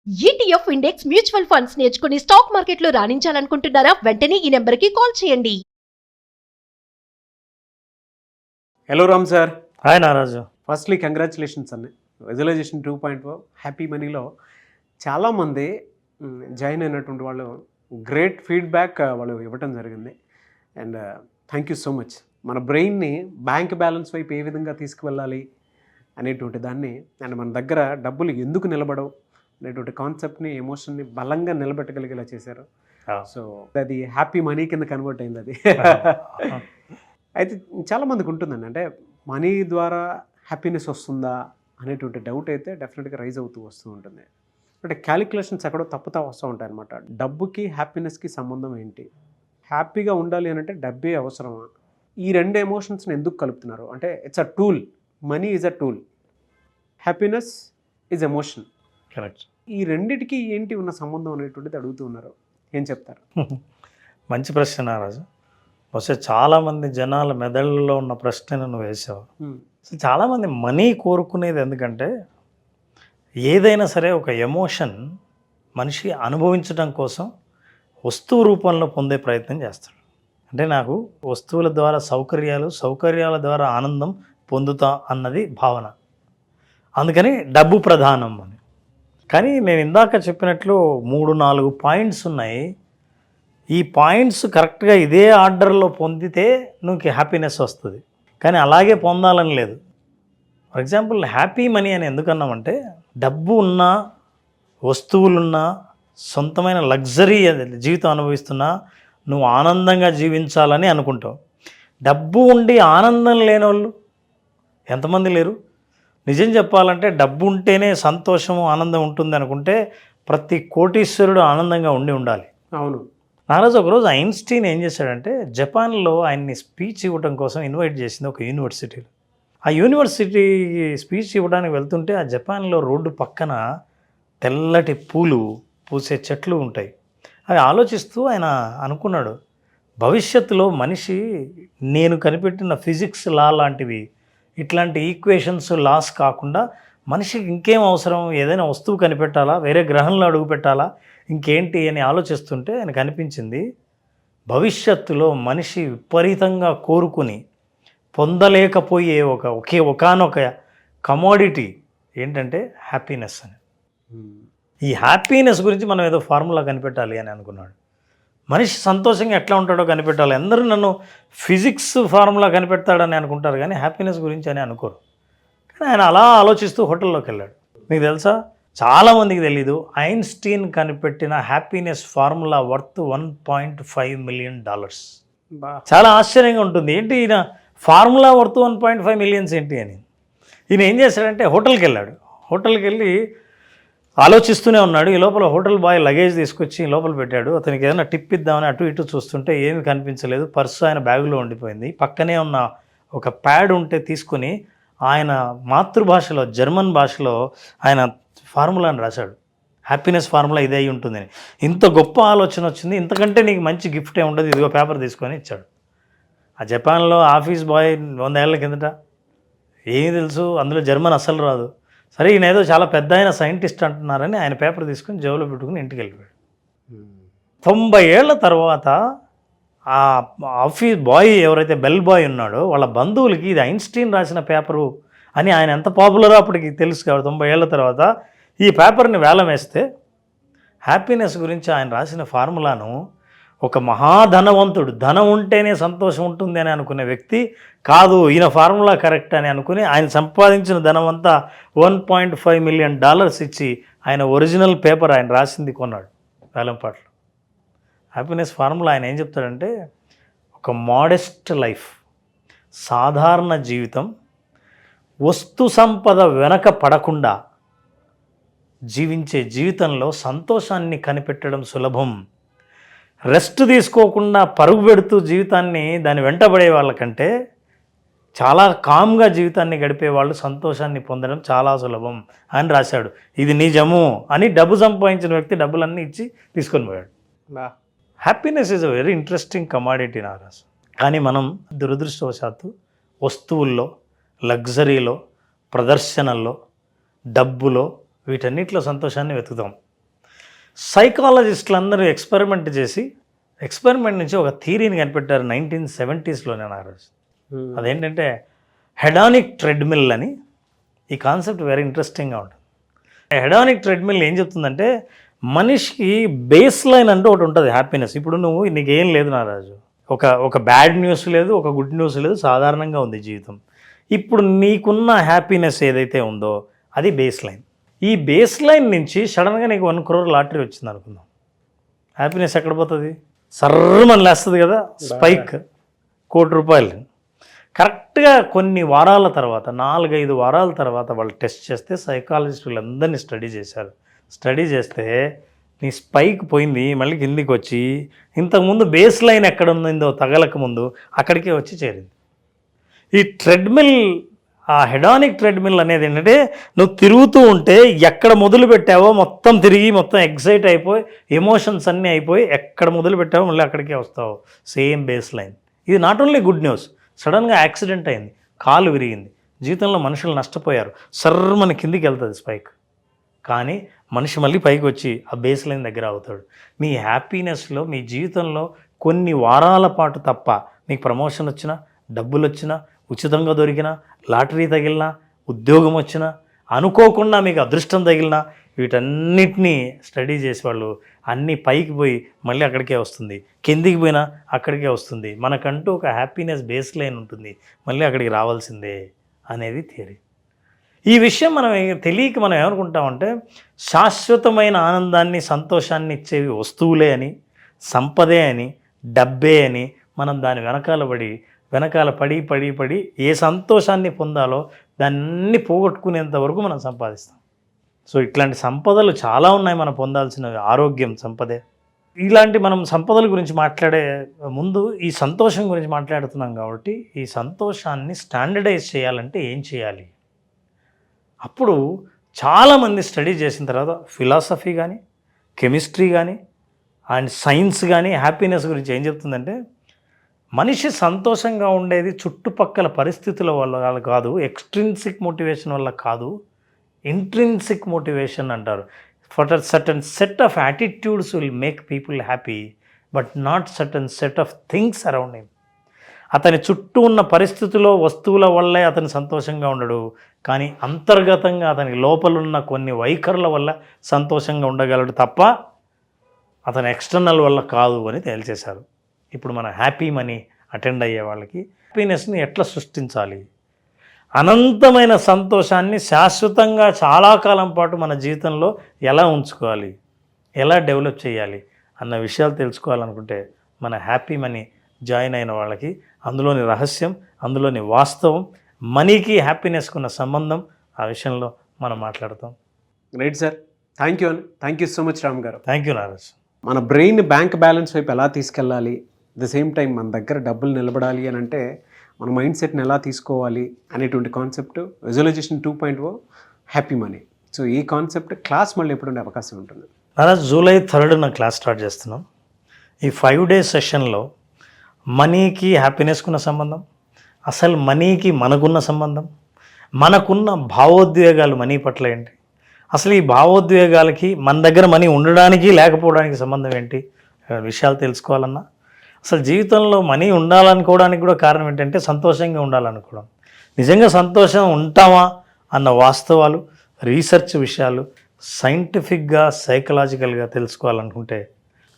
ETF index mutual funds నేర్చుకుని stock మార్కెట్లో రాణించాలనుకుంటున్నారా? వెంటనే ఈ నెంబర్కి కాల్ చేయండి. Hello Ram sir. Hi Naraju. Firstly congratulations అన్న విజువలైజేషన్ 2.0 హ్యాపీ మనీలో చాలామంది జాయిన్ అయినటువంటి వాళ్ళు గ్రేట్ ఫీడ్బ్యాక్ వాళ్ళు ఇవ్వటం జరిగింది. And thank you so much. మన బ్రెయిన్ని బ్యాంక్ బ్యాలెన్స్ వైపు ఏ విధంగా తీసుకువెళ్ళాలి అనేటువంటి దాన్ని, అండ్ మన దగ్గర డబ్బులు ఎందుకు నిలబడవు అనేటువంటి కాన్సెప్ట్ని, ఎమోషన్ని బలంగా నిలబెట్టగలిగేలా చేశారు. సో అది హ్యాపీ మనీ కింద కన్వర్ట్ అయింది అది. అయితే చాలామందికి ఉంటుందండి, అంటే మనీ ద్వారా హ్యాపీనెస్ వస్తుందా అనేటువంటి డౌట్ అయితే డెఫినెట్గా రైజ్ అవుతూ వస్తూ ఉంటుంది. అంటే క్యాలిక్యులేషన్స్ ఎక్కడో తప్పుతా వస్తూ ఉంటాయి అన్నమాట. డబ్బుకి హ్యాపీనెస్కి సంబంధం ఏంటి? హ్యాపీగా ఉండాలి అని అంటే డబ్బే అవసరమా? ఈ రెండు ఎమోషన్స్ని ఎందుకు కలుపుతున్నారు? అంటే it's a tool. Money is a tool, happiness is emotion. Correct. ఈ రెండిటికి ఏంటి ఉన్న సంబంధం అనేటువంటిది అడుగుతూ ఉన్నారు. ఏం చెప్తారు? మంచి ప్రశ్న నారాజు. బహుశా చాలామంది జనాల మెదళ్ళలో ఉన్న ప్రశ్న నువ్వు వేసావు. అసలు చాలామంది మనీ కోరుకునేది ఎందుకంటే, ఏదైనా సరే ఒక ఎమోషన్ మనిషి అనుభవించడం కోసం వస్తువు రూపంలో పొందే ప్రయత్నం చేస్తాడు. అంటే నాకు వస్తువుల ద్వారా సౌకర్యాల ద్వారా ఆనందం పొందుతా అన్నది భావన. అందుకని డబ్బు ప్రధానం అని. కానీ నేను ఇందాక చెప్పినట్లు 3-4 పాయింట్స్ ఉన్నాయి. ఈ పాయింట్స్ కరెక్ట్గా ఇదే ఆర్డర్లో పొందితే నువ్వు హ్యాపీనెస్ వస్తుంది, కానీ అలాగే పొందాలని లేదు. ఫర్ ఎగ్జాంపుల్ హ్యాపీ మనీ అని ఎందుకన్నామంటే, డబ్బు ఉన్నా, వస్తువులున్నా, సొంతమైన లగ్జరీ జీవితం అనుభవిస్తున్నా నువ్వు ఆనందంగా జీవించాలని అనుకుంటావు. డబ్బు ఉండి ఆనందం లేనోళ్ళు ఎంతమంది లేరు? నిజం చెప్పాలంటే డబ్బు ఉంటేనే సంతోషము ఆనందం ఉంటుంది అనుకుంటే ప్రతి కోటీశ్వరుడు ఆనందంగా ఉండాలి. అవును. నారాజు ఒకరోజు ఐన్స్టీన్ ఏం చేశాడంటే, జపాన్లో ఆయన్ని స్పీచ్ ఇవ్వడం కోసం ఇన్వైట్ చేసింది ఒక యూనివర్సిటీలో. ఆ యూనివర్సిటీ స్పీచ్ ఇవ్వడానికి వెళ్తుంటే ఆ జపాన్లో రోడ్డు పక్కన తెల్లటి పూలు పూసే చెట్లు ఉంటాయి. అవి ఆలోచిస్తూ ఆయన అనుకున్నాడు, భవిష్యత్తులో మనిషి నేను కనిపెట్టిన ఫిజిక్స్ లా లాంటివి, ఇట్లాంటి ఈక్వేషన్స్ లాస్ కాకుండా మనిషికి ఇంకేం అవసరం, ఏదైనా వస్తువు కనిపెట్టాలా, వేరే గ్రహంలో అడుగు పెట్టాలా, ఇంకేంటి అని ఆలోచిస్తుంటే ఆయనకు అనిపించింది, భవిష్యత్తులో మనిషి విపరీతంగా కోరుకుని పొందలేకపోయే ఒకానొక కమోడిటీ ఏంటంటే హ్యాపీనెస్ అని. ఈ హ్యాపీనెస్ గురించి మనం ఏదో ఫార్ములా కనిపెట్టాలి అని అనుకున్నాడు. మనిషి సంతోషంగా ఎట్లా ఉంటాడో కనిపెట్టాలి. అందరూ నన్ను ఫిజిక్స్ ఫార్ములా కనిపెడతాడని అనుకుంటారు, కానీ హ్యాపీనెస్ గురించి అని అనుకోరు. కానీ ఆయన అలా ఆలోచిస్తూ హోటల్లోకి వెళ్ళాడు. మీకు తెలుసా, చాలామందికి తెలీదు, ఐన్స్టీన్ కనిపెట్టిన హ్యాపీనెస్ ఫార్ములా వర్త్ $1.5 మిలియన్. చాలా ఆశ్చర్యంగా ఉంటుంది, ఏంటి ఈయన ఫార్ములా వర్త్ 1.5 మిలియన్స్ ఏంటి అని. ఈయన ఏం చేశాడంటే హోటల్కి వెళ్ళాడు. హోటల్కి వెళ్ళి ఆలోచిస్తూనే ఉన్నాడు. ఈ లోపల హోటల్ బాయ్ లగేజ్ తీసుకొచ్చి లోపల పెట్టాడు. అతనికి ఏదైనా టిప్ ఇద్దామని అటు ఇటు చూస్తుంటే ఏమీ కనిపించలేదు. పర్సు ఆయన బ్యాగులో ఉండిపోయింది. పక్కనే ఉన్న ఒక ప్యాడ్ ఉంటే తీసుకుని ఆయన మాతృభాషలో, జర్మన్ భాషలో ఆయన ఫార్ములాని రాశాడు. హ్యాపీనెస్ ఫార్ములా ఇదే అయి ఉంటుందని. ఇంత గొప్ప ఆలోచన వచ్చింది, ఇంతకంటే నీకు మంచి గిఫ్ట్ ఏ ఉండదు, ఇదిగో పేపర్ తీసుకొని ఇచ్చాడు. ఆ జపాన్లో ఆఫీస్ బాయ్ 100 ఏళ్ల కిందట ఏమీ తెలుసు, అందులో జర్మన్ అస్సలు రాదు. సరే ఈయన ఏదో చాలా పెద్ద ఆయన సైంటిస్ట్ అంటున్నారని ఆయన పేపర్ తీసుకుని జేబులో పెట్టుకుని ఇంటికి వెళ్ళిపోయాడు. 90 ఏళ్ల తర్వాత ఆ ఆఫీస్ బాయ్ ఎవరైతే బెల్ బాయ్ ఉన్నాడో వాళ్ళ బంధువులకి ఇది ఐన్స్టీన్ రాసిన పేపరు అని, ఆయన ఎంత పాపులరో అప్పటికి తెలుసు కాబట్టి 90 ఏళ్ల తర్వాత ఈ పేపర్ని వేలం వేస్తే హ్యాపీనెస్ గురించి ఆయన రాసిన ఫార్ములాను ఒక మహాధనవంతుడు, ధనం ఉంటేనే సంతోషం ఉంటుంది అని అనుకునే వ్యక్తి కాదు, ఈయన ఫార్ములా కరెక్ట్ అని అనుకుని ఆయన సంపాదించిన ధనం అంతా $1.5 మిలియన్ ఇచ్చి ఆయన ఒరిజినల్ పేపర్ ఆయన రాసింది కొన్నాడు వేలంపాట్లో. హ్యాపీనెస్ ఫార్ములా ఆయన ఏం చెప్తాడంటే, ఒక మోడెస్ట్ లైఫ్, సాధారణ జీవితం, వస్తు సంపద వెనక పడకుండా జీవించే జీవితంలో సంతోషాన్ని కనిపెట్టడం సులభం. రెస్ట్ తీసుకోకుండా పరుగు పెడుతూ జీవితాన్ని దాన్ని వెంటబడే వాళ్ళకంటే చాలా కామ్గా జీవితాన్ని గడిపే వాళ్ళు సంతోషాన్ని పొందడం చాలా సులభం అని రాశాడు. ఇది నిజము అని డబ్బు సంపాదించిన వ్యక్తి డబ్బులన్నీ ఇచ్చి తీసుకొని పోయాడు. Happiness is a very interesting commodity Naraju. కానీ మనం దురదృష్టవశాత్తు వస్తువుల్లో, లగ్జరీలో, ప్రదర్శనల్లో, డబ్బులో, వీటన్నిటిలో సంతోషాన్ని వెతుకుతాం. సైకాలజిస్టులు అందరూ ఎక్స్పెరిమెంట్ నుంచి ఒక థియరీని కనిపెట్టారు 1970s నాగరాజ్. అదేంటంటే హెడానిక్ ట్రెడ్మిల్ అని. ఈ కాన్సెప్ట్ వెరీ ఇంట్రెస్టింగ్గా ఉంటుంది. హెడానిక్ ట్రెడ్మిల్ ఏం చెప్తుందంటే మనిషికి బేస్ లైన్ అంటూ ఒకటి ఉంటుంది హ్యాపీనెస్. ఇప్పుడు నీకేం లేదు నాగరాజు, ఒక బ్యాడ్ న్యూస్ లేదు, ఒక గుడ్ న్యూస్ లేదు, సాధారణంగా ఉంది జీవితం. ఇప్పుడు నీకున్న హ్యాపీనెస్ ఏదైతే ఉందో అది బేస్ లైన్. ఈ బేస్ లైన్ నుంచి సడన్గా నీకు 1 crore లాటరీ వచ్చింది అనుకుందాం. హ్యాపీనెస్ ఎక్కడ పోతుంది? సర్రమని లేస్తుంది కదా, స్పైక్. 1 కోటి రూపాయలు. కరెక్ట్గా కొన్ని వారాల తర్వాత, 4-5 వారాల తర్వాత వాళ్ళు టెస్ట్ చేస్తే సైకాలజిస్టులు అందరినీ స్టడీ చేస్తే నీ స్పైక్ పోయింది, మళ్ళీ కిందికి వచ్చి ఇంతకుముందు బేస్ లైన్ ఎక్కడ ఉందో తగలక ముందు అక్కడికే వచ్చి చేరింది. ఈ ట్రెడ్మిల్, ఆ హెడానిక్ ట్రెడ్మిల్ అనేది ఏంటంటే నువ్వు తిరుగుతూ ఉంటే ఎక్కడ మొదలు పెట్టావో మొత్తం తిరిగి మొత్తం ఎగ్జైట్ అయిపోయి ఎమోషన్స్ అన్నీ అయిపోయి ఎక్కడ మొదలు పెట్టావో మళ్ళీ అక్కడికే వస్తావు, సేమ్ బేస్ లైన్. ఇది నాట్ ఓన్లీ గుడ్ న్యూస్. సడన్గా యాక్సిడెంట్ అయింది, కాలు విరిగింది, జీవితంలో మనుషులు నష్టపోయారు, సర్రమని కిందికి వెళ్తుంది స్పైక్. కానీ మనిషి మళ్ళీ పైకి వచ్చి ఆ బేస్ లైన్ దగ్గర అవుతాడు. మీ హ్యాపీనెస్లో, మీ జీవితంలో కొన్ని వారాల పాటు తప్ప మీకు ప్రమోషన్ వచ్చినా, డబ్బులు వచ్చినా, ఉచితంగా దొరికినా, లాటరీ తగిలినా, ఉద్యోగం వచ్చినా, అనుకోకుండా మీకు అదృష్టం తగిలినా, వీటన్నిటినీ స్టడీ చేసేవాళ్ళు అన్నీ పైకి పోయి మళ్ళీ అక్కడికే వస్తుంది, కిందికి పోయినా అక్కడికే వస్తుంది. మనకంటూ ఒక హ్యాపీనెస్ బేస్ లైన్ ఉంటుంది, మళ్ళీ అక్కడికి రావాల్సిందే అనేది థియరీ. ఈ విషయం తెలియక మనం ఏమనుకుంటామంటే శాశ్వతమైన ఆనందాన్ని, సంతోషాన్ని ఇచ్చేవి వస్తువులే అని, సంపదే అని, డబ్బే అని మనం దాని వెనకాల పడి ఏ సంతోషాన్ని పొందాలో దాన్ని పోగొట్టుకునేంత వరకు మనం సంపాదిస్తాం. సో ఇట్లాంటి సంపదలు చాలా ఉన్నాయి మనం పొందాల్సినవి. ఆరోగ్యం సంపదే. ఇలాంటి మనం సంపదల గురించి మాట్లాడే ముందు ఈ సంతోషం గురించి మాట్లాడుతున్నాం కాబట్టి ఈ సంతోషాన్ని స్టాండర్డైజ్ చేయాలంటే ఏం చేయాలి? అప్పుడు చాలామంది స్టడీ చేసిన తర్వాత ఫిలాసఫీ కానీ, కెమిస్ట్రీ కానీ అండ్ సైన్స్ కానీ హ్యాపీనెస్ గురించి ఏం చెప్తుందంటే మనిషి సంతోషంగా ఉండేది చుట్టుపక్కల పరిస్థితుల వల్ల కాదు, ఎక్స్ట్రిన్సిక్ మోటివేషన్ వల్ల కాదు, ఇంట్రిన్సిక్ మోటివేషన్ అంటారు. For a certain set of attitudes will make people happy but not certain set of things around him. అతని చుట్టూ ఉన్న పరిస్థితుల్లో, వస్తువుల వల్లే అతను సంతోషంగా ఉండడు, కానీ అంతర్గతంగా అతని లోపలున్న కొన్ని వైఖరుల వల్ల సంతోషంగా ఉండగలడు తప్ప అతని ఎక్స్టర్నల్ వల్ల కాదు అని తేల్చేశారు. ఇప్పుడు మన హ్యాపీ మనీ అటెండ్ అయ్యే వాళ్ళకి హ్యాపీనెస్ని ఎట్లా సృష్టించాలి, అనంతమైన సంతోషాన్ని శాశ్వతంగా చాలా కాలం పాటు మన జీవితంలో ఎలా ఉంచుకోవాలి, ఎలా డెవలప్ చేయాలి అన్న విషయాలు తెలుసుకోవాలనుకుంటే మన హ్యాపీ మనీ జాయిన్ అయిన వాళ్ళకి అందులోని రహస్యం, అందులోని వాస్తవం, మనీకి హ్యాపీనెస్కి ఉన్న సంబంధం, ఆ విషయంలో మనం మాట్లాడతాం. Right sir, thank you so much Ram గారు. Thank you Naraj. మన బ్రెయిన్ బ్యాంక్ బ్యాలెన్స్ వైపు ఎలా తీసుకెళ్ళాలి, ద సేమ్ టైం మన దగ్గర డబ్బులు నిలబడాలి అని అంటే మన మైండ్ సెట్ని ఎలా తీసుకోవాలి అనేటువంటి concept visualization 2.0 happy money. So ఈ కాన్సెప్ట్ క్లాస్ మళ్ళీ ఎప్పుడు ఉండే అవకాశం ఉంటుంది? నారాజ్, July 3rd క్లాస్ స్టార్ట్ చేస్తున్నాం. ఈ 5 days సెషన్లో మనీకి హ్యాపీనెస్కి ఉన్న సంబంధం, అసలు మనీకి మనకున్న సంబంధం, మనకున్న భావోద్వేగాలు మనీ పట్ల ఏంటి, అసలు ఈ భావోద్వేగాలకి మన దగ్గర మనీ ఉండడానికి లేకపోవడానికి సంబంధం ఏంటి విషయాలు తెలుసుకోవాలన్నా, అసలు జీవితంలో మనీ ఉండాలనుకోవడానికి కూడా కారణం ఏంటంటే సంతోషంగా ఉండాలనుకోవడం. నిజంగా సంతోషం ఉంటామా అన్న వాస్తవాలు, రీసెర్చ్ విషయాలు సైంటిఫిక్గా, సైకలాజికల్గా తెలుసుకోవాలనుకుంటే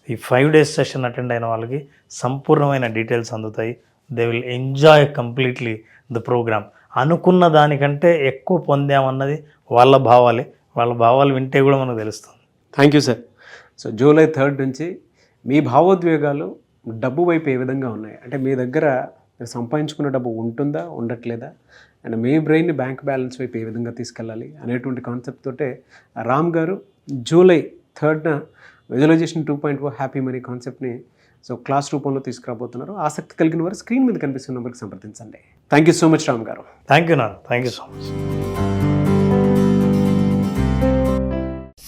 ఈ 5 days సెషన్ అటెండ్ అయిన వాళ్ళకి సంపూర్ణమైన డీటెయిల్స్ అందుతాయి. They will enjoy completely the program. అనుకున్న దానికంటే ఎక్కువ పొందామన్నది వాళ్ళ భావాలే. వాళ్ళ భావాలు వింటే కూడా మనకు తెలుస్తుంది. Thank you sir. So July 3rd నుంచి మీ భావోద్వేగాలు డబ్బు వైపు ఏ విధంగా ఉన్నాయి, అంటే మీ దగ్గర మీరు సంపాదించుకున్న డబ్బు ఉంటుందా, ఉండట్లేదా, అండ్ మీ బ్రెయిన్ని బ్యాంక్ బ్యాలెన్స్ వైపు ఏ విధంగా తీసుకెళ్ళాలి అనేటువంటి కాన్సెప్ట్ తోటే రామ్ గారు July 3rd visualization 2.0 happy money కాన్సెప్ట్ని సో క్లాస్ రూపంలో తీసుకురాబోతున్నారు. ఆసక్తి కలిగిన వారు స్క్రీన్ మీద కనిపిస్తున్న నెంబర్కి సంప్రదించండి. Thank you so much Ram గారు. థ్యాంక్ యూ నాన్న. Thank you so much.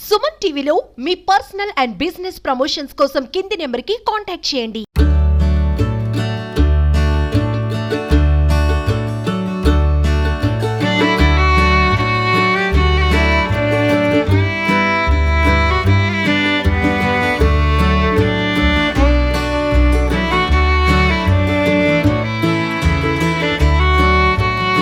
Suman టీవీలో మీ పర్సనల్ అండ్ బిజినెస్ ప్రమోషన్స్ కోసం కింది నెంబర్కి కాంటాక్ట్ చేయండి.